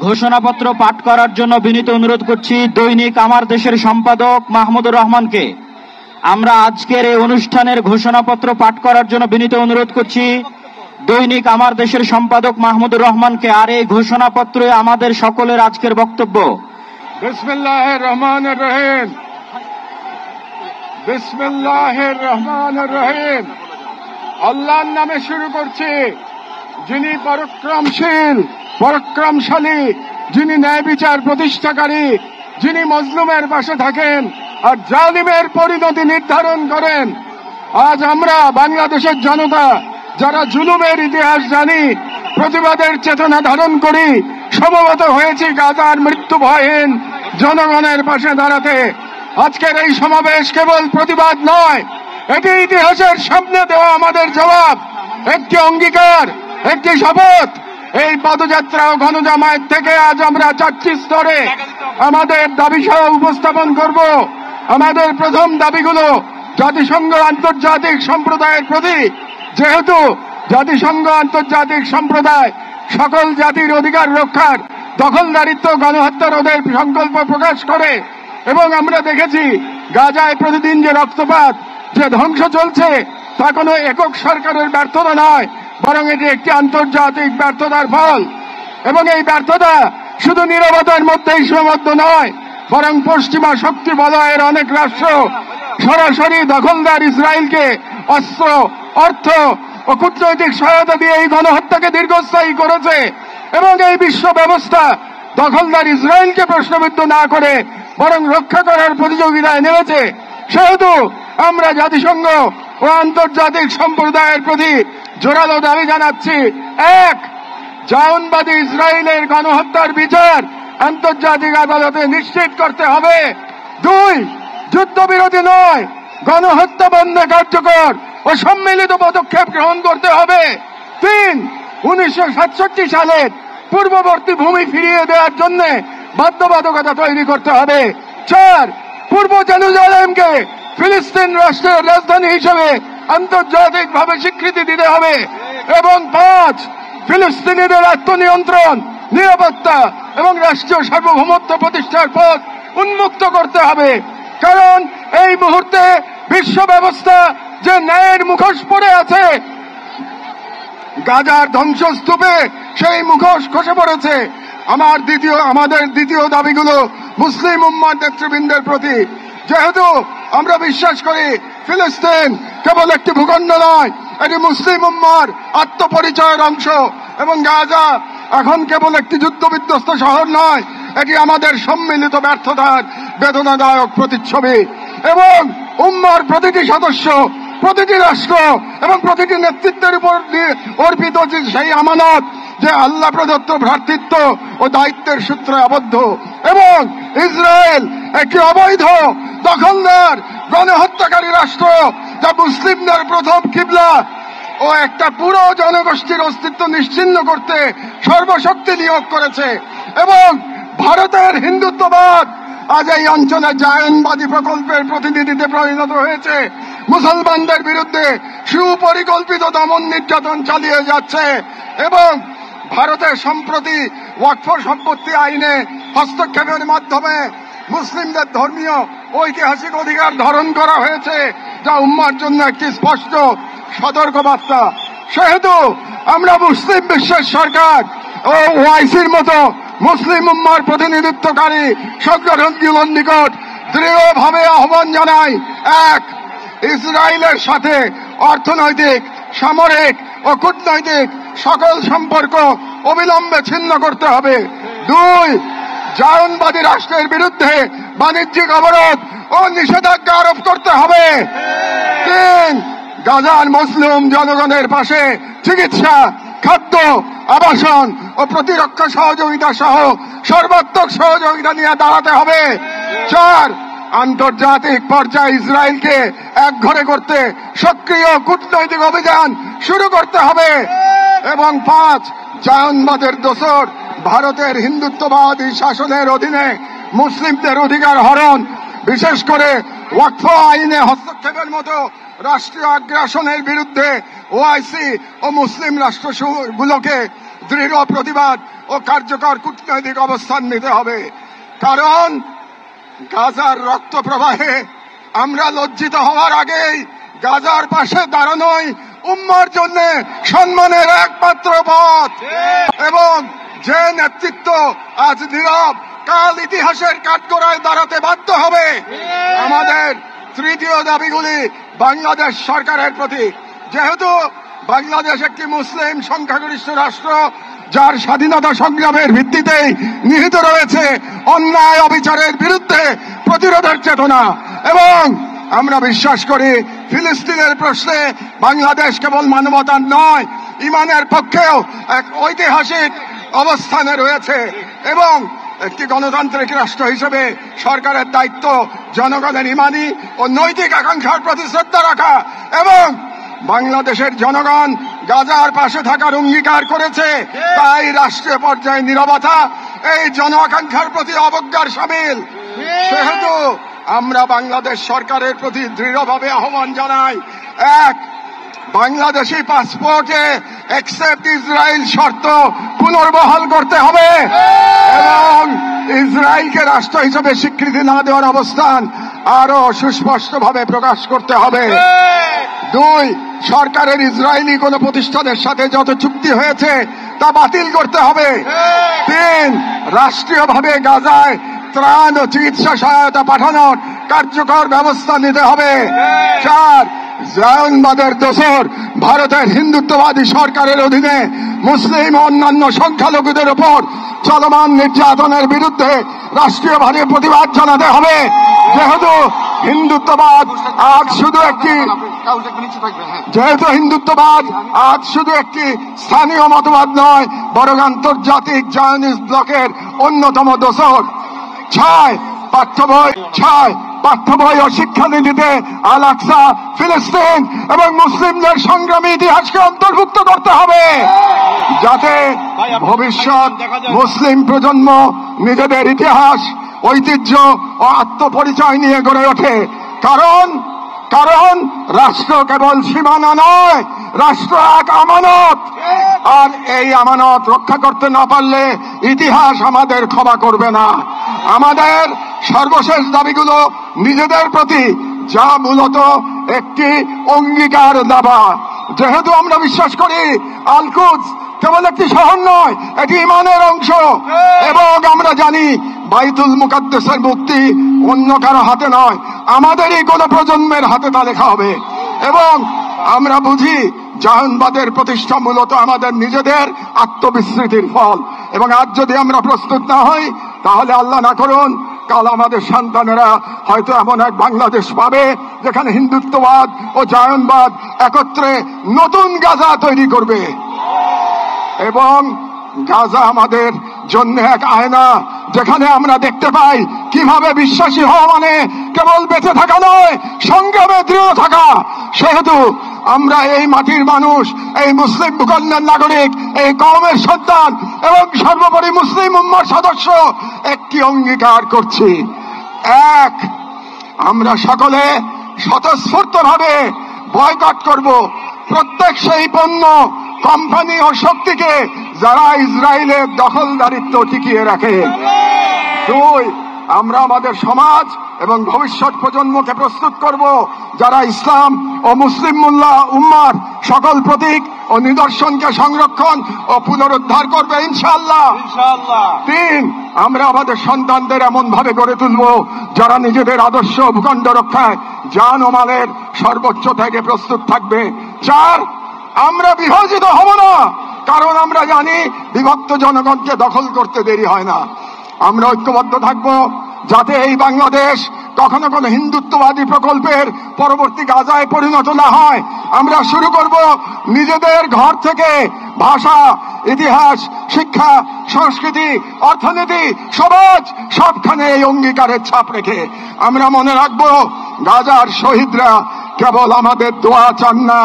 ঘোষণাপত্র পাঠ করার জন্য বিনীত অনুরোধ করছি দৈনিক আমার দেশের সম্পাদক মাহমুদুর রহমানকে। আমরা আজকের এই অনুষ্ঠানের ঘোষণাপত্র পাঠ করার জন্য বিনীত অনুরোধ করছি দৈনিক আমার দেশের সম্পাদক মাহমুদুর রহমানকে। আর এই ঘোষণাপত্রে আমাদের সকলের আজকের বক্তব্য। বিসমিল্লাহির রহমানির রহিম। বিসমিল্লাহির রহমানির রহিম। আল্লাহর নামে শুরু করছি, যিনি পরাক্রমশীল, পরাক্রমশালী, যিনি ন্যায় বিচার প্রতিষ্ঠাকারী, যিনি মজলুমের পাশে থাকেন আর জালিমের পরিণতি নির্ধারণ করেন। আজ আমরা বাংলাদেশের জনতা যারা জুলুমের ইতিহাস জানি, প্রতিবাদের চেতনা ধারণ করি, সমবেত হয়েছি গাজার মৃত্যু ভয়হীন জনগণের পাশে দাঁড়াতে। আজকের এই সমাবেশ কেবল প্রতিবাদ নয়, এটি ইতিহাসের সামনে দেওয়া আমাদের জবাব, একটি অঙ্গীকার, একটি শপথ। এই পদযাত্রা ও গণজামায়াত থেকে আজ আমরা 4টি স্তরে আমাদের দাবি সহ উপস্থাপন করব। আমাদের প্রথম দাবিগুলো জাতিসংঘ আন্তর্জাতিক সম্প্রদায়ের প্রতি, যেহেতু জাতিসংঘ আন্তর্জাতিক সম্প্রদায় সকল জাতির অধিকার রক্ষার, দখলদারিত্ব, গণহত্যা রোধের সংকল্প প্রকাশ করে, এবং আমরা দেখেছি গাজায় প্রতিদিন যে রক্তপাত, যে ধ্বংস চলছে, তা কোনো একক সরকারের ব্যর্থতা নয়, বরং এটি একটি আন্তর্জাতিক ব্যর্থতার ফল। এবং এই ব্যর্থতা শুধু নীরবতার মধ্যেই সীমাবদ্ধ নয়, বরং পশ্চিমা শক্তি বলয়ের অনেক রাষ্ট্র সরাসরি দখলদার ইসরায়েলকে অস্ত্র, অর্থ ও কূটনৈতিক সহায়তা দিয়ে এই গণহত্যাকে দীর্ঘস্থায়ী করেছে। এবং এই বিশ্ব ব্যবস্থা দখলদার ইসরায়েলকে প্রশ্নবিদ্ধ না করে বরং রক্ষা করার প্রতিযোগিতায় নেমেছে। সেহেতু আমরা জাতিসংঘ ও আন্তর্জাতিক সম্প্রদায়ের প্রতি জোরালো দাবি জানাচ্ছি: 1. জায়নবাদী ইসরায়েলের গণহত্যার বিচার আন্তর্জাতিক আদালতে নিশ্চিত করতে হবে। 2. যুদ্ধবিরতি নয়, গণহত্যা বন্ধে কার্যকর ও সম্মিলিত পদক্ষেপ গ্রহণ করতে হবে। 3. 1967 সালের পূর্ববর্তী ভূমি ফিরিয়ে দেওয়ার জন্য বাধ্যবাধকতা তৈরি করতে হবে। 4. পূর্ব জেরুজালেমকে ফিলিস্তিন রাষ্ট্রের রাজধানী হিসেবে আন্তর্জাতিকভাবে স্বীকৃতি দিতে হবে। এবং 5. ফিলিস্তিনিদের আত্মনিয়ন্ত্রণ, নিরাপত্তা এবং রাষ্ট্রীয় সার্বভৌমত্ব প্রতিষ্ঠার পথ উন্মুক্ত করতে হবে। কারণ এই মুহূর্তে বিশ্ব ব্যবস্থা যে ন্যায়ের মুখোশ পড়ে আছে, গাজার ধ্বংসস্তূপে সেই মুখোশ খসে পড়েছে। আমাদের দ্বিতীয় দাবিগুলো মুসলিম উম্মার নেতৃবৃন্দের প্রতি। যেহেতু আমরা বিশ্বাস করি ফিলিস্তিন কেবল একটি ভূখণ্ড নয়, এটি মুসলিম উম্মার আত্মপরিচয়ের অংশ, এবং গাজা এখন কেবল একটি যুদ্ধবিধ্বস্ত শহর নয়, এটি আমাদের সম্মিলিত ব্যর্থতার বেদনাদায়ক প্রতিচ্ছবি। এবং উম্মার প্রতিটি সদস্য, প্রতিটি রাষ্ট্র এবং প্রতিটি নেতৃত্বের উপর অর্পিত সেই আমানত যে আল্লাহ প্রদত্ত ভ্রাতৃত্ব ও দায়িত্বের সূত্রে আবদ্ধ। এবং ইসরায়েল একটি অবৈধ, দখলদার, গণহত্যাকারী রাষ্ট্র, যা মুসলিমদের প্রথম কিবলা ও একটা পুরো জনগোষ্ঠীর অস্তিত্ব নিশ্চিহ্ন করতে সর্বশক্তি নিয়োগ করেছে। এবং ভারতের হিন্দুত্ববাদ আজ এই অঞ্চলে জায়নবাদী প্রকল্পের প্রতিনিধিতে পরিণত হয়েছে, মুসলমানদের বিরুদ্ধে সুপরিকল্পিত দমন নির্যাতন চালিয়ে যাচ্ছে। এবং ভারতের সম্প্রতি ওয়াকফ সম্পত্তি আইনে হস্তক্ষেপের মাধ্যমে মুসলিমদের ধর্মীয় ঐতিহাসিক অধিকার ধারণ করা হয়েছে, যা উম্মার জন্য একটি স্পষ্ট সতর্কবার্তা। সেহেতু আমরা মুসলিম বিশ্বের সরকার ও ওআইসির মতো মুসলিম উম্মার প্রতিনিধিত্বকারী সংগঠনগুলোর নিকট দৃঢ়ভাবে আহ্বান জানাই: 1. ইসরায়েলের সাথে অর্থনৈতিক, সামরিক ও কূটনৈতিক সকল সম্পর্ক অবিলম্বে ছিন্ন করতে হবে। 2. জায়নবাদী রাষ্ট্রের বিরুদ্ধে বাণিজ্যিক অবরোধ ও নিষেধাজ্ঞা আরোপ করতে হবে। 3. গাজার মুসলিম জনগণের পাশে চিকিৎসা, খাদ্য, আবাসন ও প্রতিরক্ষা সহযোগিতা সহ সর্বাত্মক সহযোগিতা নিয়ে দাঁড়াতে হবে। 4. আন্তর্জাতিক পর্যায়ে ইসরায়েলকে একঘরে করতে সক্রিয় কূটনৈতিক অভিযান শুরু করতে হবে। এবং 5. জায়নবাদের দোসর ভারতের হিন্দুত্ববাদী শাসনের অধীনে মুসলিমদের অধিকার হরণ, বিশেষ করে ওয়াকফ আইনে হস্তক্ষেপের মতো রাষ্ট্রীয় আগ্রাসনের বিরুদ্ধে ওআইসি ও মুসলিম রাষ্ট্রগুলোকে দৃঢ় প্রতিবাদ ও কার্যকর কূটনৈতিক অবস্থান নিতে হবে। কারণ গাজার রক্ত প্রবাহে আমরা লজ্জিত হওয়ার আগেই গাজার পাশে দাঁড়ানোই উম্মার জন্য সম্মানের একমাত্র পথ। এবং যে নেতৃত্ব আজ নীরব, কাল ইতিহাসের কাঠগড়ায় দাঁড়াতে বাধ্য হবে। আমাদের তৃতীয় দাবিগুলি বাংলাদেশ সরকারের প্রতি। যেহেতু বাংলাদেশ একটি মুসলিম সংখ্যাগরিষ্ঠ রাষ্ট্র, যার স্বাধীনতা সংগ্রামের ভিত্তিতেই নিহিত রয়েছে অন্যায় অবিচারের বিরুদ্ধে প্রতিরোধের চেতনা, এবং আমরা বিশ্বাস করি ফিলিস্তিনের প্রশ্নে বাংলাদেশ কেবল মানবতার নয়, ইমানের পক্ষেও এক ঐতিহাসিক অবস্থানে রয়েছে। এবং একটি গণতান্ত্রিক রাষ্ট্র হিসেবে সরকারের দায়িত্ব জনগণের ইমানি ও নৈতিক আকাঙ্ক্ষার প্রতি শ্রদ্ধা রাখা। এবং বাংলাদেশের জনগণ গাজার পাশে থাকার অঙ্গীকার করেছে, তাই রাষ্ট্রীয় পর্যায়ে নীরবতা এই জন আকাঙ্ক্ষার প্রতি অবজ্ঞার শামিল। সেহেতু আমরা বাংলাদেশ সরকারের প্রতি দৃঢ়ভাবে আহ্বান জানাই, এক, বাংলাদেশি পাসপোর্টে অ্যাকসেপ্ট ইসরায়েল শর্ত পুনর্বহাল করতে হবে এবং ইসরায়েলকে রাষ্ট্র হিসেবে স্বীকৃতি না দেওয়ার অবস্থান আরো সুস্পষ্টভাবে প্রকাশ করতে হবে। দুই, সরকারের ইসরায়েলি কোন প্রতিষ্ঠানের সাথে যত চুক্তি হয়েছে তা বাতিল করতে হবে। তিন, রাষ্ট্রীয়ভাবে গাজায় ত্রাণ ও চিকিৎসা সহায়তা পাঠানোর কার্যকর ব্যবস্থা নিতে হবে। চার, জায়নবাদের দোসর ভারতের হিন্দুত্ববাদী সরকারের অধীনে মুসলিম ও অন্যান্য সংখ্যালঘুদের উপর চলমান নির্যাতনের বিরুদ্ধে রাষ্ট্রীয়ভাবে প্রতিবাদ জানাতে হবে। যেহেতু হিন্দুত্ববাদ আজ শুধু একটি স্থানীয় মতবাদ নয়, বরং আন্তর্জাতিক জায়নিস্ট ব্লকের অন্যতম দোসর। ছয়, পাঠ্য বই ও শিক্ষানীতিতে আল আকসা, ফিলিস্তিন এবং মুসলিমদের সংগ্রামী ইতিহাসকে অন্তর্ভুক্ত করতে হবে, যাতে ভবিষ্যৎ মুসলিম প্রজন্ম নিজেদের ইতিহাস, ঐতিহ্য ও আত্মপরিচয় নিয়ে গড়ে ওঠে। কারণ রাষ্ট্র কেবল সীমানা নয়, রাষ্ট্র এক আমানত, আর এই আমানত রক্ষা করতে না পারলে ইতিহাস আমাদের ক্ষমা করবে না। আমাদের সর্বশেষ দাবিগুলো নিজেদের প্রতি, যা মূলত একটি অঙ্গীকার দাবা। যেহেতু আমরা বিশ্বাস করি আল কুদস কেবল একটি শহর নয়, এটি ইমানের অংশ, এবং আমরা জানি বাইতুল মুকাদ্দাসের মুক্তি অন্য কারো হাতে নয়, আমাদেরই কোন প্রজন্মের হাতে তা লেখা হবে। এবং আমরা বুঝি জায়নবাদের প্রতিষ্ঠা মূলত আমাদের নিজেদের আত্মবিস্মৃতির ফল, এবং আজ যদি আমরা প্রস্তুত না হই, তাহলে আল্লাহ না করুন কাল আমাদের সন্তানেরা হয়তো এমন এক বাংলাদেশ পাবে যেখানে হিন্দুত্ববাদ ও জায়নবাদ একত্রে নতুন গাজা তৈরি করবে। এবং গাজা আমাদের জন্য এক আয়না, যেখানে আমরা দেখতে পাই কিভাবে বিশ্বাসী হওয়া মানে কেবল বেঁচে থাকা নয়, সংগ্রামে দৃঢ় থাকা। সেহেতু আমরা এই মাটির মানুষ, এই মুসলিম ভূখণ্ডের নাগরিক, এই কওমের সন্তান এবং সর্বোপরি মুসলিম উম্মার সদস্য একটি অঙ্গীকার করছি, এক, আমরা সকলে স্বতঃস্ফূর্তভাবে বয়কট করব প্রত্যেক সেই পণ্য, কোম্পানি ও শক্তিকে যারা ইসরায়েলের দখলদারিত্ব টিকিয়ে রাখে। দুই, আমরা আমাদের সমাজ এবং ভবিষ্যৎ প্রজন্মকে প্রস্তুত করব যারা ইসলাম ও মুসলিম উম্মার সকল প্রতীক ও নিদর্শনকে সংরক্ষণ ও পুনরুদ্ধার করবে ইনশাআল্লাহ। তিন, আমরা আমাদের সন্তানদের এমন ভাবে গড়ে তুলব যারা নিজেদের আদর্শ ভূখণ্ড রক্ষায় জান ও মালের সর্বোচ্চ থেকে প্রস্তুত থাকবে। চার, আমরা বিভাজিত হব না, কারণ আমরা জানি বিভক্ত জনগণকে দখল করতে দেরি হয় না। আমরা ঐক্যবদ্ধ থাকব যাতে এই বাংলাদেশ কখনো কোনো হিন্দুত্ববাদী প্রকল্পের পরবর্তী গাজায় পরিণত না হয়। আমরা শুরু করব নিজেদের ঘর থেকে, ভাষা, ইতিহাস, শিক্ষা, সংস্কৃতি, অর্থনীতি, সমাজ সবখানে এই অঙ্গীকারের ছাপ রেখে। আমরা মনে রাখব গাজার শহীদরা কেবল আমাদের দোয়া চান না,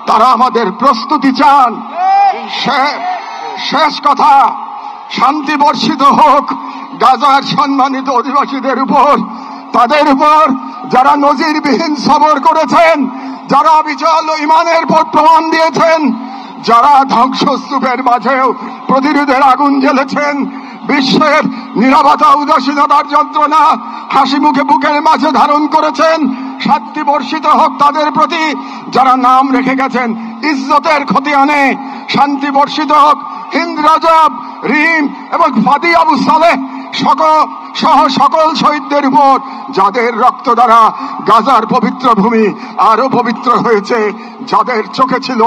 তারা আমাদের প্রস্তুতি চান। শেষ কথা, শান্তি বর্ষিত হোক গাজার সম্মানিত অধিবাসীদের উপর, তাদের উপর যারা নজিরবিহীন সবর করেছেন, যারা বিচল ইমানের পর প্রমাণ দিয়েছেন, যারা ধ্বংসস্তূপের মাঝেও প্রতিরোধের আগুন জ্বেলেছেন, বিশ্বের নীরবতা উদাসীনতার যন্ত্রণা হাসি মুখে বুকের মাঝে ধারণ করেছেন, শান্তি বর্ষিত হোক তাদের প্রতি। যারা নাম রেখে গেছেন ইজ্জতের খতিয়ানে, শান্তি বর্ষিত হোক হিন্দ রাজব, রিম এবং ফাদি আবু সালেহ সহ সকল শহীদদের উপর, যাদের রক্ত দ্বারা গাজার পবিত্র ভূমি আরো পবিত্র হয়েছে, যাদের চোখে ছিল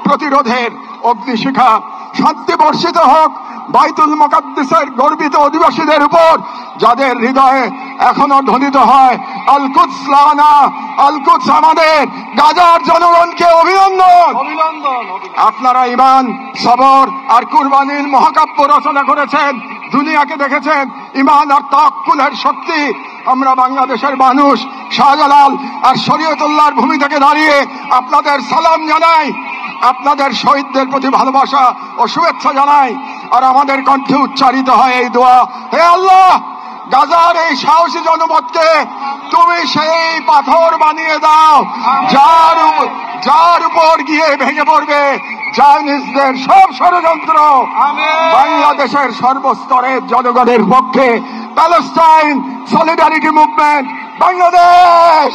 প্রতিরোধের অগ্নিশিখা। শান্তি বর্ষিত হোক বাইতুল মুকাদ্দাসের গর্বিত অধিবাসীদের উপর, যাদের হৃদয়ে এখনো ধ্বনিত হয় আল কুদস লানা, আল কুদস আমাদের। গাজার জনগণকে অভিনন্দন। আপনারা ঈমান, সবর আর কুরবানির মহাকাব্য রচনা করেছেন, দুনিয়াকে দেখেছেন ঈমান আর তাওয়াক্কুলের শক্তি। আমরা বাংলাদেশের মানুষ শাহজালাল আর শরীয়তুল্লাহর ভূমি থেকে দাঁড়িয়ে আপনাদের সালাম জানাই, আপনাদের শহীদদের প্রতি ভালোবাসা ও শুভেচ্ছা জানাই। আর আমাদের কণ্ঠে উচ্চারিত হয় এই দোয়া, হে আল্লাহ, গাজার এই সাহসী জনপদকে তুমি সেই পাথর বানিয়ে দাও যার উপর গিয়ে ভেঙে পড়বে চাইনিজদের সব ষড়যন্ত্র। বাংলাদেশের সর্বস্তরের জনগণের পক্ষে প্যালেস্টাইন সলিডারিটি মুভমেন্ট বাংলাদেশ।